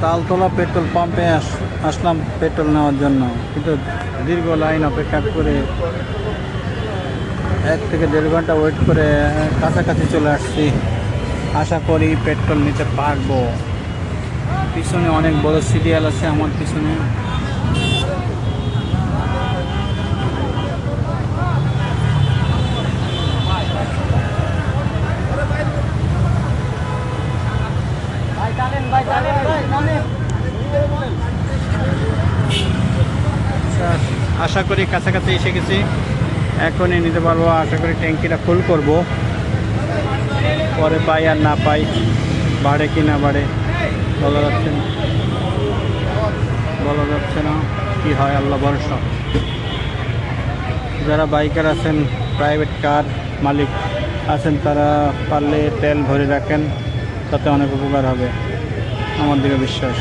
Taltala petrol পাম্পে আসলাম petrol নেওয়ার জন্য, কিন্তু দীর্ঘ লাইন অপেক্ষা করে 1 থেকে 1.5 ঘন্টা ওয়েট করে কাছাকাছি চলে আসছি। আশা করি পেট্রোল নিতে পারবো। পিছনে অনেক বড় সিরিয়াল আছে আমার পিছনে। আশা করি কাছাকাছি এসে গেছি, এখনই নিতে পারবো। আশা করি ট্যাঙ্কিটা ফুল করব, পরে পাই আর না পাই, বাড়ে কি না বাড়ে বলা যাচ্ছে না, কি হয় আল্লাহ ভরসা। যারা বাইকার আছেন, প্রাইভেট কার মালিক আছেন, তারা পারলে তেল ভরে রাখেন, তাতে অনেক উপকার হবে, আমার দিকে বিশ্বাস।